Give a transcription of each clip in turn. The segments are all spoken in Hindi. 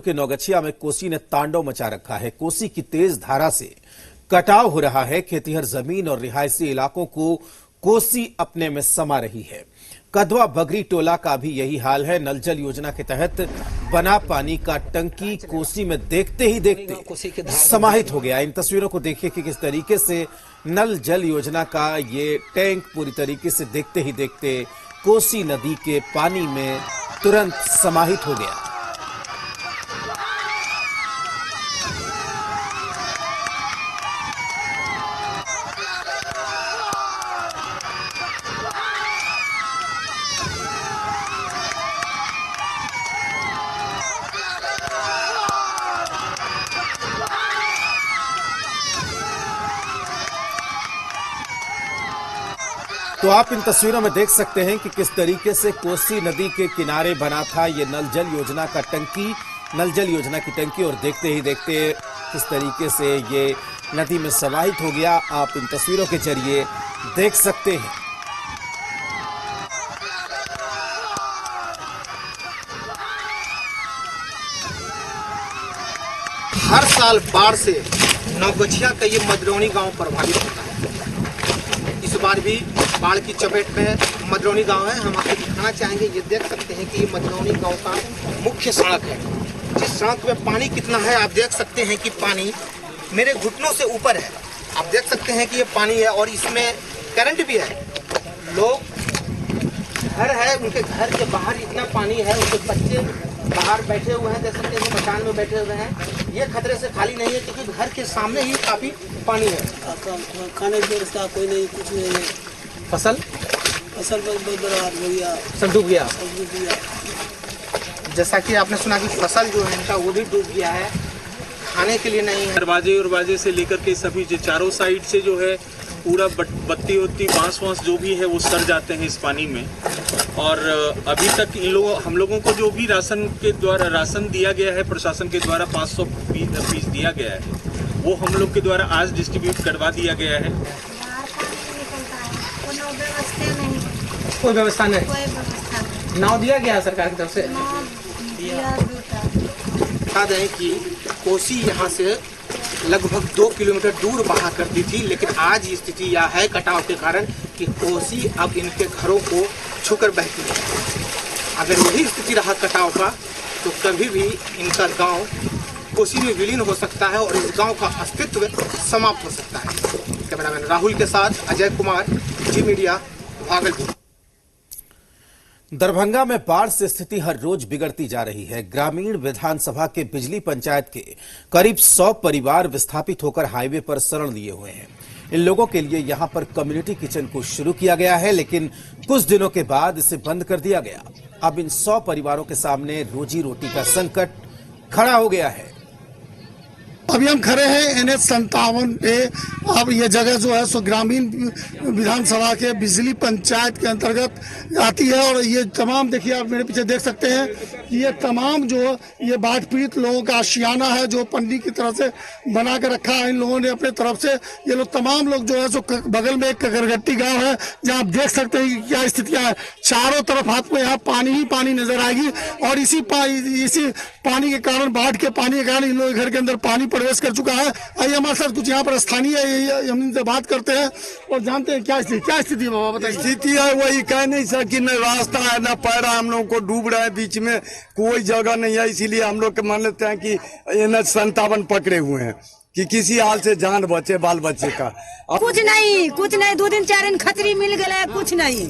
के नौगछिया में कोसी ने तांडव मचा रखा है। कोसी की तेज धारा से कटाव हो रहा है। खेतीहर जमीन और रिहायशी इलाकों को कोसी अपने में समा रही है। कदवा बगरी टोला का भी यही हाल है। नल जल योजना के तहत बना पानी का टंकी कोसी में देखते ही देखते समाहित हो गया। इन तस्वीरों को देखिए कि किस तरीके से नल जल योजना का ये टैंक पूरी तरीके से देखते ही देखते कोसी नदी के पानी में तुरंत समाहित हो गया। तो आप इन तस्वीरों में देख सकते हैं कि किस तरीके से कोसी नदी के किनारे बना था ये नल जल योजना का टंकी, नल जल योजना की टंकी, और देखते ही देखते किस तरीके से ये नदी में समाहित हो गया। आप इन तस्वीरों के जरिए देख सकते हैं। हर साल बाढ़ से नौगछिया का ये मदरौनी गांव प्रभावित होता है। इस बार भी बाढ़ की चपेट में मदरौनी गांव है। हम आपको दिखाना चाहेंगे, ये देख सकते हैं कि ये मदरौनी गांव का मुख्य सड़क है। जिस सड़क में पानी कितना है आप देख सकते हैं कि पानी मेरे घुटनों से ऊपर है। आप देख सकते हैं कि ये पानी है और इसमें करंट भी है। लोग घर है, उनके घर के बाहर इतना पानी है, उनके बच्चे बाहर बैठे हुए हैं, देख सकते हैं मकान में बैठे हुए हैं। ये खतरे से खाली नहीं है क्योंकि घर के सामने ही काफी पानी है। खाने की व्यवस्था कोई नहीं, कुछ नहीं है। फसल बहुत बर्बाद हो गया, सब डूब गया। सब डूब गया। जैसा कि आपने सुना कि फसल जो है इनका वो भी डूब गया है, खाने के लिए नहीं है। दरवाजे से लेकर के सभी जो चारों साइड से जो है पूरा बत्ती होती बांस जो भी है वो सड़ जाते हैं इस पानी में। और अभी तक हम लोगों को जो भी राशन के द्वारा राशन दिया गया है, प्रशासन के द्वारा 500 पीस दिया गया है, वो हम लोग के द्वारा आज डिस्ट्रीब्यूट करवा दिया गया है। कोई व्यवस्था नहीं, नाव दिया गया सरकार की तरफ से। बता दें कि कोसी यहाँ से लगभग 2 किलोमीटर दूर बहा करती थी, लेकिन आज स्थिति यह है कटाव के कारण कि कोसी अब इनके घरों को छूकर बहती है। अगर यही स्थिति रहा कटाव का तो कभी भी इनका गांव कोसी में विलीन हो सकता है और इस गांव का अस्तित्व समाप्त हो सकता है। कैमरामैन राहुल के साथ अजय कुमार, जी मीडिया, भागलपुर। दरभंगा में बाढ़ से स्थिति हर रोज बिगड़ती जा रही है। ग्रामीण विधानसभा के बिजली पंचायत के करीब 100 परिवार विस्थापित होकर हाईवे पर शरण लिए हुए हैं। इन लोगों के लिए यहां पर कम्युनिटी किचन को शुरू किया गया है, लेकिन कुछ दिनों के बाद इसे बंद कर दिया गया। अब इन 100 परिवारों के सामने रोजी रोटी का संकट खड़ा हो गया है। अभी हम खड़े हैं NH 57 पे। अब ये जगह जो है सो ग्रामीण विधानसभा के बिजली पंचायत के अंतर्गत आती है और ये तमाम, देखिए आप मेरे पीछे देख सकते हैं कि ये तमाम जो ये बाढ़ पीड़ित लोगों का आशियाना है जो पन्नी की तरह से बना कर रखा है इन लोगों ने अपने तरफ से। ये लोग तमाम लोग जो है सो बगल में एक ककरगट्टी गाँव है जहाँ आप देख सकते हैं कि क्या स्थितियाँ है। चारों तरफ आपको यहाँ पानी ही पानी नजर आएगी और इसी पानी के कारण, बाढ़ के पानी के कारण इन लोगों के घर के अंदर पानी प्रवेश कर चुका है। आइए हमारे साथ कुछ यहाँ पर स्थानीय हम इनसे बात करते हैं और जानते हैं क्या स्थिति बाबा बताइए। स्थिति है वही कह नहीं सकी, न रास्ता है न पैरा, हम लोग को डूब रहे हैं, बीच में कोई जगह नहीं है। इसीलिए हम लोग मान लेते हैं कि NH 57 पकड़े हुए हैं कि किसी हाल से जान बचे बाल बच्चे का। कुछ नहीं 2 दिन 4 दिन खतरी मिल गए, कुछ नहीं।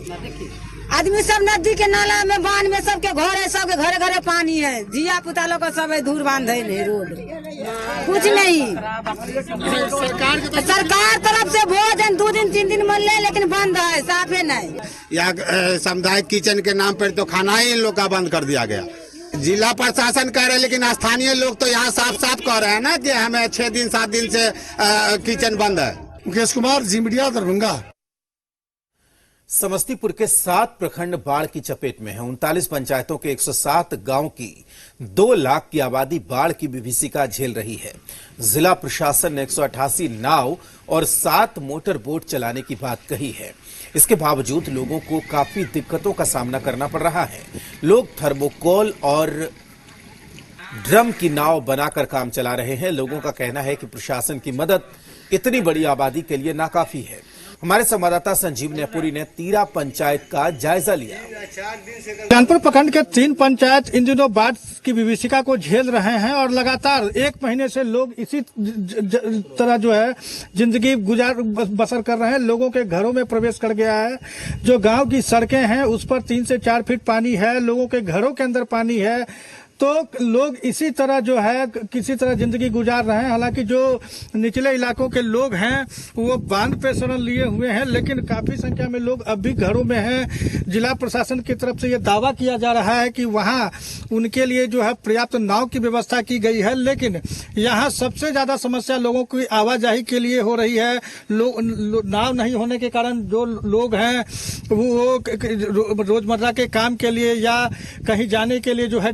आदमी सब नदी के नाला में बांध में सबके घर है, सबके घरे घरे पानी है। जिया पुता लोग का सब दूर बांधे नहीं, रोड कुछ नहीं। सरकार तरफ से भोजन 2 दिन 3 दिन मिल रहे लेकिन बंद है, साफे नहीं। यहाँ सामुदायिक किचन के नाम पर तो खाना ही इन लोग का बंद कर दिया गया। जिला प्रशासन कह रहे हैं लेकिन स्थानीय लोग तो यहाँ साफ साफ कह रहे हैं ना कि हमें 6 दिन 7 दिन से किचन बंद है। मुकेश कुमार, जी मीडिया, दरभंगा। समस्तीपुर के 7 प्रखंड बाढ़ की चपेट में हैं। 39 पंचायतों के 107 गांव की 2 लाख की आबादी बाढ़ की विभीषिका झेल रही है। जिला प्रशासन ने 188 नाव और 7 मोटर बोट चलाने की बात कही है। इसके बावजूद लोगों को काफी दिक्कतों का सामना करना पड़ रहा है। लोग थर्मोकोल और ड्रम की नाव बनाकर काम चला रहे हैं। लोगों का कहना है कि प्रशासन की मदद इतनी बड़ी आबादी के लिए नाकाफी है। हमारे संवाददाता संजीव नेपुरी ने तीरा पंचायत का जायजा लिया। कानपुर प्रखंड के 3 पंचायत इन दिनों बाढ़ की विभीषिका को झेल रहे हैं और लगातार 1 महीने से लोग इसी तरह जो है जिंदगी बसर कर रहे हैं। लोगों के घरों में प्रवेश कर गया है। जो गांव की सड़कें हैं उस पर 3 से 4 फीट पानी है। लोगों के घरों के अंदर पानी है। तो लोग इसी तरह जो है किसी तरह जिंदगी गुजार रहे हैं। हालांकि जो निचले इलाकों के लोग हैं वो बांध पे शरण लिए हुए हैं, लेकिन काफी संख्या में लोग अब भी घरों में हैं। जिला प्रशासन की तरफ से ये दावा किया जा रहा है कि वहां उनके लिए जो है पर्याप्त नाव की व्यवस्था की गई है, लेकिन यहाँ सबसे ज्यादा समस्या लोगों की आवाजाही के लिए हो रही है। नाव नहीं होने के कारण जो लोग हैं वो रोजमर्रा के काम के लिए या कहीं जाने के लिए जो है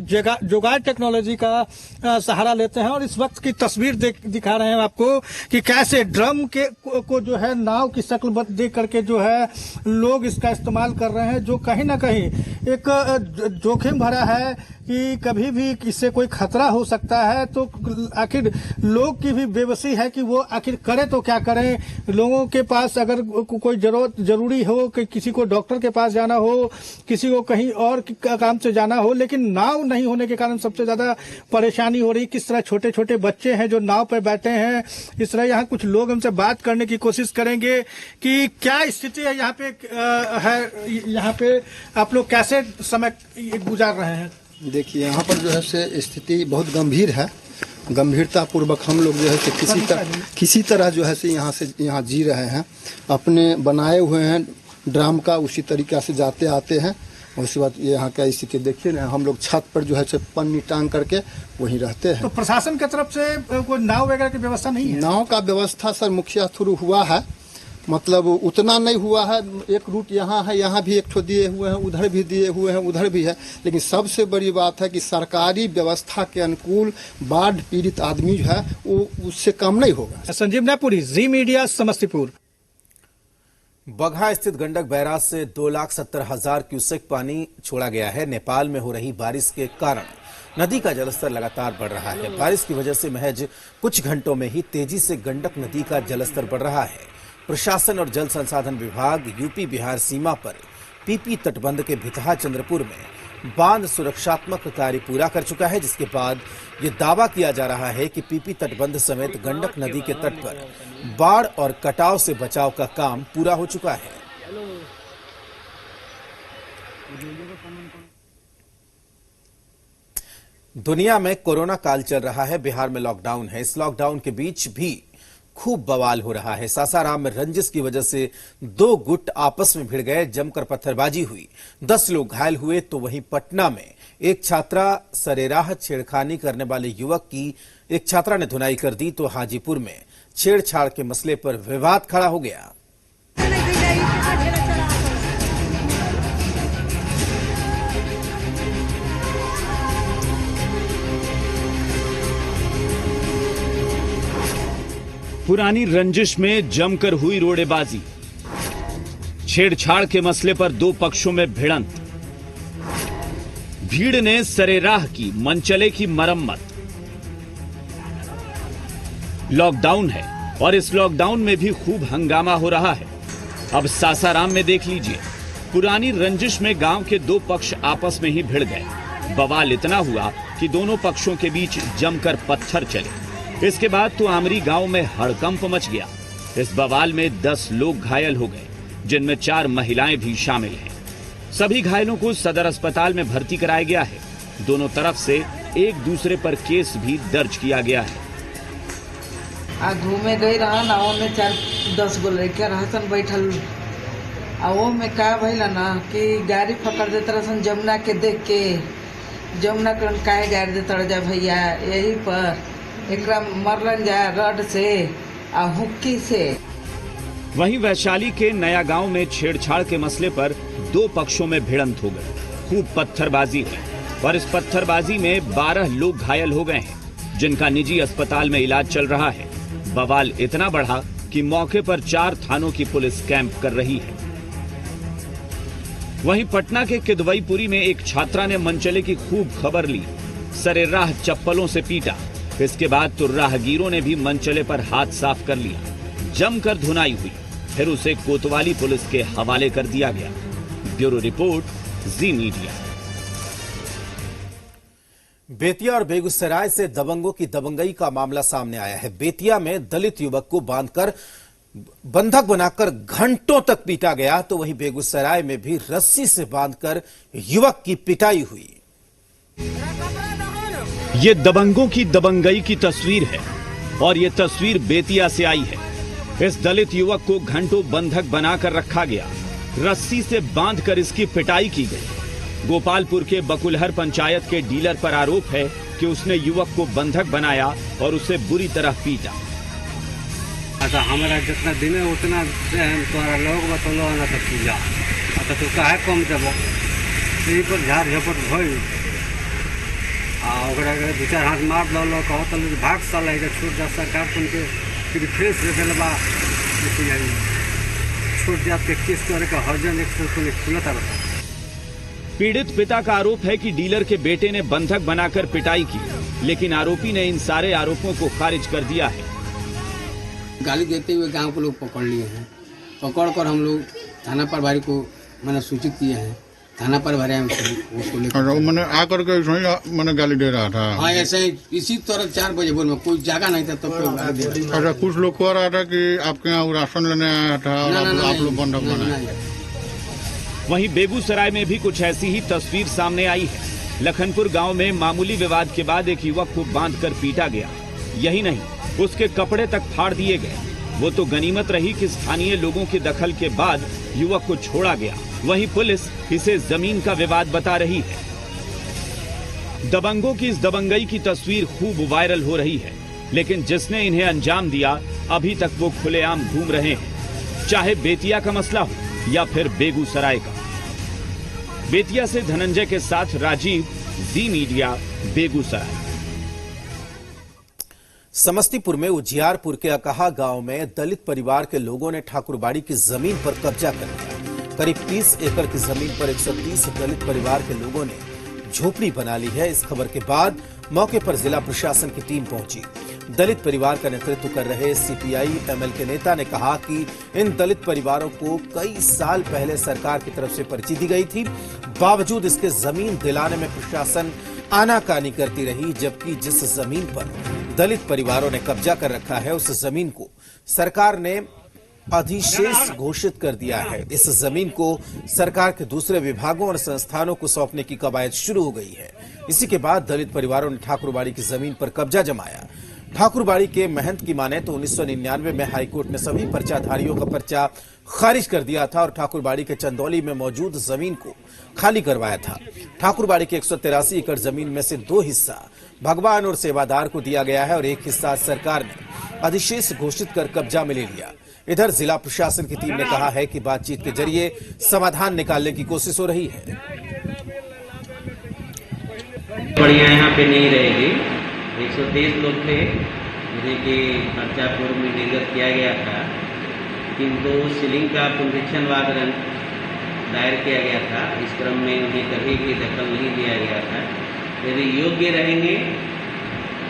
जुगाड़ टेक्नोलॉजी का सहारा लेते हैं। और इस वक्त की तस्वीर दिखा रहे हैं आपको कि कैसे ड्रम के को जो है नाव की शक्ल देख करके जो है लोग इसका इस्तेमाल कर रहे हैं, जो कहीं ना कहीं एक जोखिम भरा है कि कभी भी इससे कोई खतरा हो सकता है। तो आखिर लोग की भी बेबसी है कि वो आखिर करे तो क्या करें। लोगों के पास अगर कोई जरूरी हो कि किसी को डॉक्टर के पास जाना हो, किसी को कहीं और काम से जाना हो, लेकिन नाव नहीं होने के कारण सबसे ज्यादा परेशानी हो रही। किस तरह छोटे छोटे बच्चे हैं जो नाव पर बैठे हैं। इस तरह यहाँ कुछ लोग हमसे बात करने की कोशिश करेंगे कि क्या स्थिति है यहाँ पे यहाँ पे आप लोग कैसे समय गुजार रहे हैं। देखिए यहाँ पर जो है से स्थिति बहुत गंभीर है। गंभीरता पूर्वक हम लोग जो है से किसी तरह जो है से यहाँ जी रहे हैं। अपने बनाए हुए हैं ड्राम का उसी तरीका से जाते आते हैं। उसके बाद यहाँ का स्थिति देखिए ना, हम लोग छत पर जो है से पन्नी टांग करके वहीं रहते हैं। तो प्रशासन की तरफ से कोई नाव वगैरह की व्यवस्था नहीं है? नाव का व्यवस्था सर मुखिया थ्रू हुआ है, मतलब उतना नहीं हुआ है। एक रूट यहाँ है, यहाँ भी एक ठो दिए हुए हैं, उधर भी दिए हुए हैं, उधर भी है। लेकिन सबसे बड़ी बात है कि सरकारी व्यवस्था के अनुकूल बाढ़ पीड़ित आदमी जो है वो उससे कम नहीं होगा। संजीव नेपुरी, जी मीडिया, समस्तीपुर। बगहा स्थित गंडक बैराज से 2,70,000 क्यूसेक पानी छोड़ा गया है। नेपाल में हो रही बारिश के कारण नदी का जलस्तर लगातार बढ़ रहा है। बारिश की वजह से महज कुछ घंटों में ही तेजी से गंडक नदी का जलस्तर बढ़ रहा है। प्रशासन और जल संसाधन विभाग यूपी बिहार सीमा पर पीपी तटबंध के भितहा चंद्रपुर में बांध सुरक्षात्मक कार्य पूरा कर चुका है, जिसके बाद ये दावा किया जा रहा है कि पीपी तटबंध समेत गंडक नदी के तट पर बाढ़ और कटाव से बचाव का काम पूरा हो चुका है। दुनिया में कोरोना काल चल रहा है। बिहार में लॉकडाउन है। इस लॉकडाउन के बीच भी खूब बवाल हो रहा है। सासाराम में रंजिश की वजह से 2 गुट आपस में भिड़ गए, जमकर पत्थरबाजी हुई, 10 लोग घायल हुए। तो वहीं पटना में एक छात्रा सरेराह छेड़खानी करने वाले युवक की एक छात्रा ने धुनाई कर दी। तो हाजीपुर में छेड़छाड़ के मसले पर विवाद खड़ा हो गया। पुरानी रंजिश में जमकर हुई रोड़ेबाजी, छेड़छाड़ के मसले पर 2 पक्षों में भिड़ंत, भीड़ ने सरेराह की मनचले की मरम्मत। लॉकडाउन है और इस लॉकडाउन में भी खूब हंगामा हो रहा है। अब सासाराम में देख लीजिए, पुरानी रंजिश में गांव के 2 पक्ष आपस में ही भिड़ गए। बवाल इतना हुआ कि दोनों पक्षों के बीच जमकर पत्थर चले। इसके बाद तो आमरी गांव में हड़कंप मच गया। इस बवाल में 10 लोग घायल हो गए, जिनमें 4 महिलाएं भी शामिल हैं। सभी घायलों को सदर अस्पताल में भर्ती कराया गया है। दोनों तरफ से एक दूसरे पर केस भी दर्ज किया गया है। घूमे गई रहा ना, में 4-10 गो लड़के रहसन बैठल। वो में का भइला ना कि गाड़ी पकड़ देते रहसन जमुना के देख के। जमुना के काहे गाड़ी देते जा भैया, यही पर एकरा मरलन जा रड से आ हुक्की से। वहीं वैशाली के नया गांव में छेड़छाड़ के मसले पर 2 पक्षों में भिड़ंत हो गई। खूब पत्थरबाजी है और इस पत्थरबाजी में 12 लोग घायल हो गए हैं, जिनका निजी अस्पताल में इलाज चल रहा है। बवाल इतना बढ़ा कि मौके पर 4 थानों की पुलिस कैंप कर रही है। वहीं पटना के किदवईपुरी में एक छात्रा ने मनचले की खूब खबर ली। सरेराह चप्पलों से पीटा। इसके बाद तो राहगीरों ने भी मनचले पर हाथ साफ कर लिया। जमकर धुनाई हुई, फिर उसे कोतवाली पुलिस के हवाले कर दिया गया। ब्यूरो रिपोर्ट, जी मीडिया। बेतिया और बेगूसराय से दबंगों की दबंगई का मामला सामने आया है। बेतिया में दलित युवक को बंधक बनाकर घंटों तक पीटा गया, तो वहीं बेगूसराय में भी रस्सी से बांधकर युवक की पिटाई हुई। ये दबंगों की दबंगई की तस्वीर है और ये तस्वीर बेतिया से आई है। इस दलित युवक को घंटों बंधक बनाकर रखा गया, रस्सी से बांधकर इसकी पिटाई की गई। गोपालपुर के बकुलहर पंचायत के डीलर पर आरोप है कि उसने युवक को बंधक बनाया और उसे बुरी तरह पीटा। अच्छा, हमारा जितना दिन है उतना तोरा लोग बतलो ना तो पूजा। अच्छा, तू काहे कम देबो? यही पर झाड़ झपट भई ओकरा के दू चार हाथ मार लो कहो तो भाग साल है छूट जा सरकार तुम के फिर फ्रेश रेबल बा छूट जा के केस करे का हर्जन एक तो खुलता रहता। पीड़ित पिता का आरोप है कि डीलर के बेटे ने बंधक बनाकर पिटाई की, लेकिन आरोपी ने इन सारे आरोपों को खारिज कर दिया है। गाली देते हुए गांव के लोग पकड़ लिए हैं। पकड़कर हम लोग थाना प्रभारी को मैंने सूचित किए हैं। थाना प्रभारी उसको लेकर मैंने आकर के मैंने गाली दे रहा था। हाँ, ऐसे ही इसी तरह 4 बजे बोल में कोई जगह नहीं था, तो अच्छा, कुछ लोग कह रहा था कि आपके यहाँ राशन लेने आया था और आप लोग बंधक बनाए। वहीं बेगूसराय में भी कुछ ऐसी ही तस्वीर सामने आई है। लखनपुर गांव में मामूली विवाद के बाद एक युवक को बांधकर पीटा गया। यही नहीं, उसके कपड़े तक फाड़ दिए गए। वो तो गनीमत रही कि स्थानीय लोगों के दखल के बाद युवक को छोड़ा गया। वहीं पुलिस इसे जमीन का विवाद बता रही है। दबंगों की इस दबंगई की तस्वीर खूब वायरल हो रही है, लेकिन जिसने इन्हें अंजाम दिया अभी तक वो खुलेआम घूम रहे हैं, चाहे बेतिया का मसला हो या फिर बेगूसराय का। बेतिया से धनंजय के साथ राजीव, जी मीडिया, बेगूसराय। समस्तीपुर में उजियारपुर के अकाहा गांव में दलित परिवार के लोगों ने ठाकुरबाड़ी की जमीन पर कब्जा कर लिया। करीब 30 एकड़ की जमीन पर 130 दलित परिवार के लोगों ने झोपड़ी बना ली है। इस खबर के बाद मौके पर जिला प्रशासन की टीम पहुंची। दलित परिवार का नेतृत्व कर रहे सीपीआई एमएल के नेता ने कहा कि इन दलित परिवारों को कई साल पहले सरकार की तरफ से पर्ची दी गई थी, बावजूद इसके जमीन दिलाने में प्रशासन आनाकानी करती रही, जबकि जिस जमीन पर दलित परिवारों ने कब्जा कर रखा है उस जमीन को सरकार ने अधिशेष घोषित कर दिया है। इस जमीन को सरकार के दूसरे विभागों और संस्थानों को सौंपने की कवायद शुरू हो गई है। इसी के बाद दलित परिवारों ने ठाकुरबाड़ी की जमीन पर कब्जा जमाया। ठाकुरबाड़ी के महंत की माने तो 1999 में हाईकोर्ट ने सभी पर्चाधारियों का पर्चा खारिज कर दिया था और ठाकुरबाड़ी के चंदौली में मौजूद जमीन को खाली करवाया था। ठाकुरबाड़ी के 183 एकड़ जमीन में से 2 हिस्सा भगवान और सेवादार को दिया गया है और 1 हिस्सा सरकार ने अधिशेष घोषित कर कब्जा में ले लिया। इधर जिला प्रशासन की टीम ने कहा है कि बातचीत के जरिए समाधान निकालने की कोशिश हो रही है। बढ़िया यहाँ पे नहीं रहेगी। 123 लोग थे जिन्हें कि पर्चा पूर्व में निर्गत किया गया था, किंतु सीलिंग का पुनरीक्षण वादन दायर किया गया था। इस क्रम में उन्हें कभी भी दखल नहीं दिया गया था। यदि योग्य रहेंगे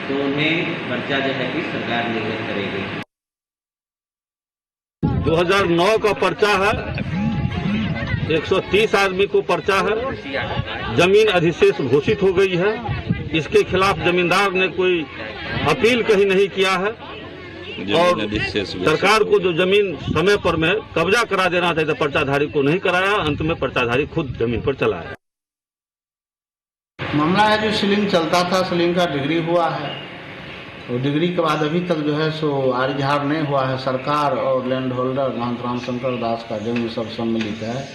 तो उन्हें पर्चा जो है कि सरकार निर्गत करेगी। 2009 का पर्चा है, 130 आदमी को पर्चा है, जमीन अधिशेष घोषित हो गई है। इसके खिलाफ जमींदार ने कोई अपील कहीं नहीं किया है और सरकार को जो जमीन समय पर में कब्जा करा देना चाहिए, पर्चाधारी को नहीं कराया। अंत में पर्चाधारी खुद जमीन पर चला है। मामला है जो सीलिंग चलता था, सीलिंग का डिग्री हुआ है, तो डिग्री के बाद अभी तक जो है सो आरिझार नहीं हुआ है। सरकार और लैंड होल्डर महंत रामशंकर दास का जमीन सब सम्मिलित है।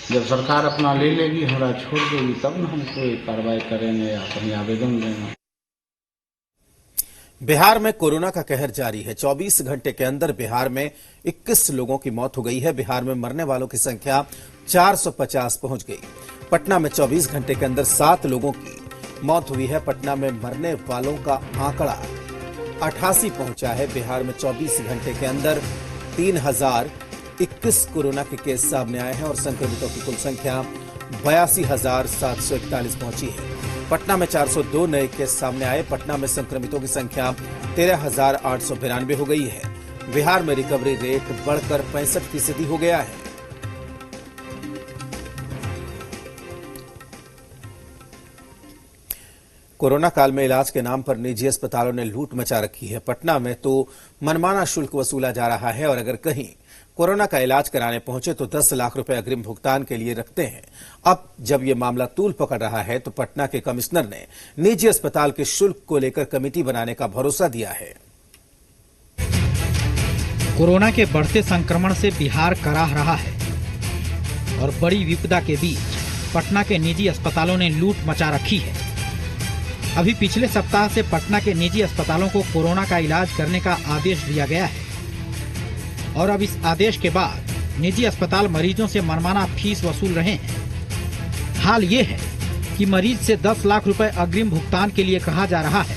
जब सरकार अपना ले लेगी, हमरा छोड़ देगी, तब न हम कोई कार्रवाई करेंगे या कहीं आवेदन देंगे। बिहार में कोरोना का कहर जारी है। 24 घंटे के अंदर बिहार में 21 लोगों की मौत हो गई है। बिहार में मरने वालों की संख्या 450 पहुंच गई। पटना में 24 घंटे के अंदर 7 लोगों की मौत हुई है। पटना में मरने वालों का आंकड़ा 88 पहुंचा है। बिहार में 24 घंटे के अंदर 3021 कोरोना के केस सामने आए हैं और संक्रमितों की कुल संख्या 82,741 पहुंची है। पटना में 402 नए केस सामने आए। पटना में संक्रमितों की संख्या 13,892 हो गई है। बिहार में रिकवरी रेट बढ़कर 65% हो गया है। कोरोना काल में इलाज के नाम पर निजी अस्पतालों ने लूट मचा रखी है। पटना में तो मनमाना शुल्क वसूला जा रहा है और अगर कहीं कोरोना का इलाज कराने पहुंचे तो 10 लाख रुपए अग्रिम भुगतान के लिए रखते हैं। अब जब ये मामला तूल पकड़ रहा है तो पटना के कमिश्नर ने निजी अस्पताल के शुल्क को लेकर कमेटी बनाने का भरोसा दिया है। कोरोना के बढ़ते संक्रमण से बिहार कराह रहा है और बड़ी विपदा के बीच पटना के निजी अस्पतालों ने लूट मचा रखी है। अभी पिछले सप्ताह से पटना के निजी अस्पतालों को कोरोना का इलाज करने का आदेश दिया गया है और अब इस आदेश के बाद निजी अस्पताल मरीजों से मनमाना फीस वसूल रहे हैं। हाल ये है कि मरीज से 10 लाख रुपए अग्रिम भुगतान के लिए कहा जा रहा है।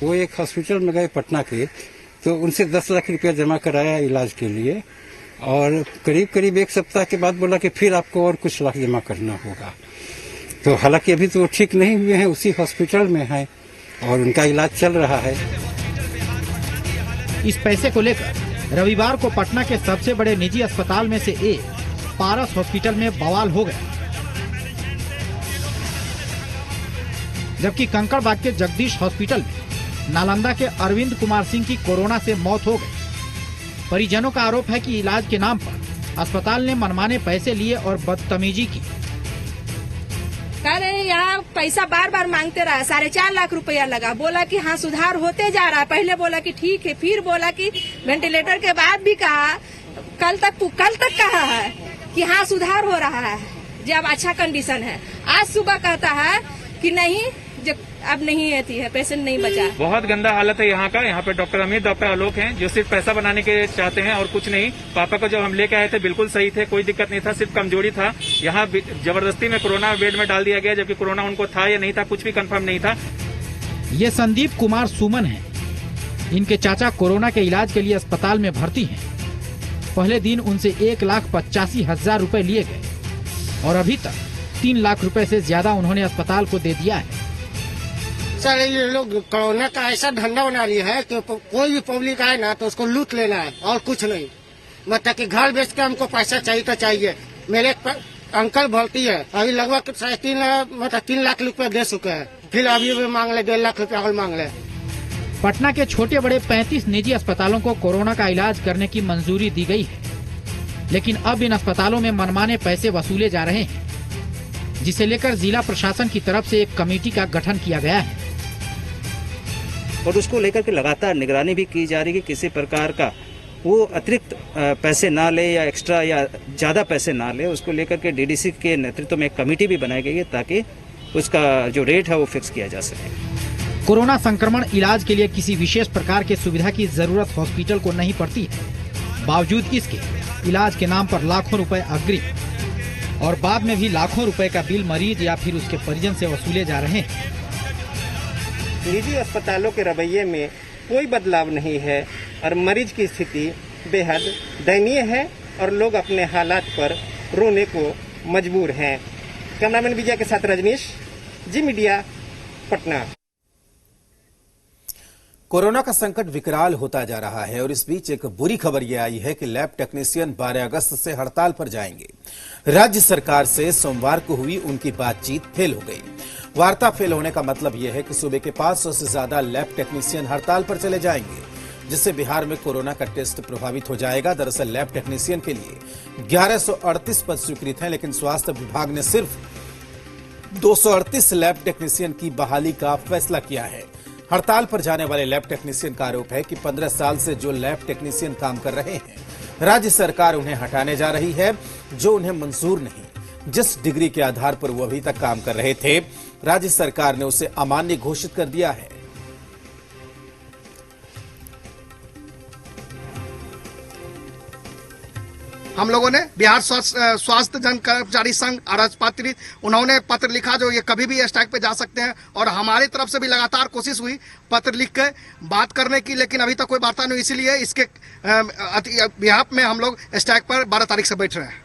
वो एक हॉस्पिटल में गए पटना के, तो उनसे 10 लाख रुपया जमा कराया इलाज के लिए और करीब एक सप्ताह के बाद बोला कि फिर आपको और कुछ लाख जमा करना होगा। तो हालांकि अभी तो वो ठीक नहीं हुए हैं, उसी हॉस्पिटल में हैं और उनका इलाज चल रहा है। इस पैसे को लेकर रविवार को पटना के सबसे बड़े निजी अस्पताल में से एक पारस हॉस्पिटल में बवाल हो गया, जबकि कंकड़बाग के जगदीश हॉस्पिटल में नालंदा के अरविंद कुमार सिंह की कोरोना से मौत हो गई। परिजनों का आरोप है कि इलाज के नाम पर अस्पताल ने मनमाने पैसे लिए और बदतमीजी की। कल यहाँ पैसा बार बार मांगते रहा, 4.5 लाख रुपया लगा। बोला कि हाँ सुधार होते जा रहा है। पहले बोला कि ठीक है, फिर बोला कि वेंटिलेटर के बाद भी कहा, कल तक कहा है कि हाँ सुधार हो रहा है, जब अच्छा कंडीशन है। आज सुबह कहता है कि नहीं, जब अब नहीं रहती है, पेशेंट नहीं बचा। बहुत गंदा हालत है यहाँ का। यहाँ पे डॉक्टर अमित, डॉक्टर आलोक हैं जो सिर्फ पैसा बनाने के चाहते हैं और कुछ नहीं। पापा को जब हम लेके आए थे बिल्कुल सही थे, कोई दिक्कत नहीं था, सिर्फ कमजोरी था। यहाँ जबरदस्ती में कोरोना बेड में डाल दिया गया, जबकि कोरोना उनको था या नहीं था कुछ भी कंफर्म नहीं था। ये संदीप कुमार सुमन है। इनके चाचा कोरोना के इलाज के लिए अस्पताल में भर्ती हैं। पहले दिन उनसे 1,85,000 रुपए लिए गए और अभी तक 3 लाख रुपए से ज्यादा उन्होंने अस्पताल को दे दिया है। सर ये लोग कोरोना का ऐसा धंधा बना लिया है कि कोई भी पब्लिक आए ना तो उसको लूट लेना है और कुछ नहीं। मतलब कि घर बेच के हमको पैसा चाहिए तो चाहिए। मेरे अंकल भर्ती है, अभी लगभग 3 लाख रुपया दे चुके हैं, फिर अभी भी मांग ले 1.5 लाख रुपया और मांग ले। पटना के छोटे बड़े 35 निजी अस्पतालों को कोरोना का इलाज करने की मंजूरी दी गई है, लेकिन अब इन अस्पतालों में मनमाने पैसे वसूले जा रहे हैं, जिसे लेकर जिला प्रशासन की तरफ से एक कमेटी का गठन किया गया है और उसको लेकर के लगातार निगरानी भी की जा रही है कि किसी प्रकार का वो अतिरिक्त पैसे ना ले या एक्स्ट्रा या ज़्यादा पैसे ना ले। उसको लेकर के डीडीसी के नेतृत्व में एक कमेटी भी बनाई गई है ताकि उसका जो रेट है वो फिक्स किया जा सके। कोरोना संक्रमण इलाज के लिए किसी विशेष प्रकार की सुविधा की जरूरत हॉस्पिटल को नहीं पड़ती है। बावजूद इसके इलाज के नाम पर लाखों रुपए अग्रिम और बाद में भी लाखों रुपए का बिल मरीज या फिर उसके परिजन से वसूले जा रहे हैं। निजी अस्पतालों के रवैये में कोई बदलाव नहीं है और मरीज की स्थिति बेहद दयनीय है और लोग अपने हालात पर रोने को मजबूर हैं। कैमरामैन विजय के साथ रजनीश, जी मीडिया, पटना। कोरोना का संकट विकराल होता जा रहा है और इस बीच एक बुरी खबर यह आई है कि लैब टेक्नीशियन 12 अगस्त से हड़ताल पर जाएंगे। राज्य सरकार से सोमवार को हुई उनकी बातचीत फेल हो गई। वार्ता फेल होने का मतलब यह है कि सूबे के 500 से ज्यादा लैब टेक्नीशियन हड़ताल पर चले जाएंगे, जिससे बिहार में कोरोना का टेस्ट प्रभावित हो जाएगा। दरअसल लैब टेक्नीशियन के लिए 1138 पद स्वीकृत हैं, लेकिन स्वास्थ्य विभाग ने सिर्फ 238 लैब टेक्नीशियन की बहाली का फैसला किया है। हड़ताल पर जाने वाले लैब टेक्नीशियन का आरोप है कि 15 साल से जो लैब टेक्नीशियन काम कर रहे हैं, राज्य सरकार उन्हें हटाने जा रही है, जो उन्हें मंजूर नहीं। जिस डिग्री के आधार पर वो अभी तक काम कर रहे थे, राज्य सरकार ने उसे अमान्य घोषित कर दिया है। हम लोगों ने बिहार स्वास्थ्य जन कर्मचारी संघ अराजपत्रित, उन्होंने पत्र लिखा जो ये कभी भी स्ट्राइक पे जा सकते हैं और हमारी तरफ से भी लगातार कोशिश हुई पत्र लिख के बात करने की, लेकिन अभी तक कोई वार्ता नहीं। इसीलिए इसके बिहाफ में हम लोग स्ट्राइक पर 12 तारीख से बैठ रहे हैं।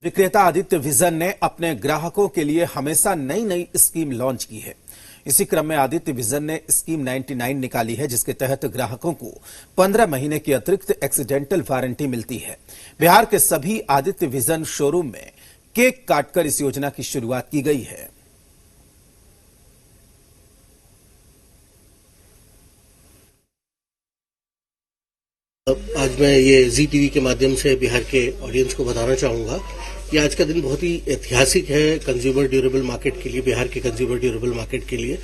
विक्रेता आदित्य विजन ने अपने ग्राहकों के लिए हमेशा नई नई स्कीम लॉन्च की है। इसी क्रम में आदित्य विजन ने स्कीम 99 निकाली है, जिसके तहत ग्राहकों को 15 महीने की अतिरिक्त एक्सीडेंटल वारंटी मिलती है। बिहार के सभी आदित्य विजन शोरूम में केक काटकर इस योजना की शुरुआत की गई है। आज मैं ये जी टीवी के माध्यम से बिहार के ऑडियंस को बताना चाहूंगा कि आज का दिन बहुत ही ऐतिहासिक है कंज्यूमर ड्यूरेबल मार्केट के लिए, बिहार के कंज्यूमर ड्यूरेबल मार्केट के लिए,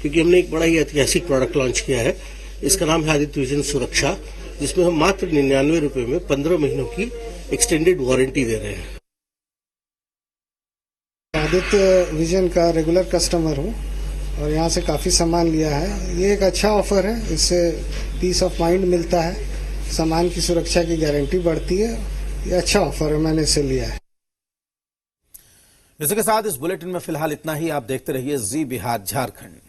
क्योंकि हमने एक बड़ा ही ऐतिहासिक प्रोडक्ट लॉन्च किया है। इसका नाम है आदित्य विजन सुरक्षा, जिसमें हम मात्र 99 रुपए में 15 महीनों की एक्सटेंडेड वारंटी दे रहे हैं। आदित्य विजन का रेगुलर कस्टमर हूँ और यहाँ से काफी सामान लिया है। ये एक अच्छा ऑफर है, इससे पीस ऑफ माइंड मिलता है, सामान की सुरक्षा की गारंटी बढ़ती है। ये अच्छा ऑफर है, मैंने इसे लिया है। इसी के साथ इस बुलेटिन में फिलहाल इतना ही। आप देखते रहिए जी बिहार झारखंड।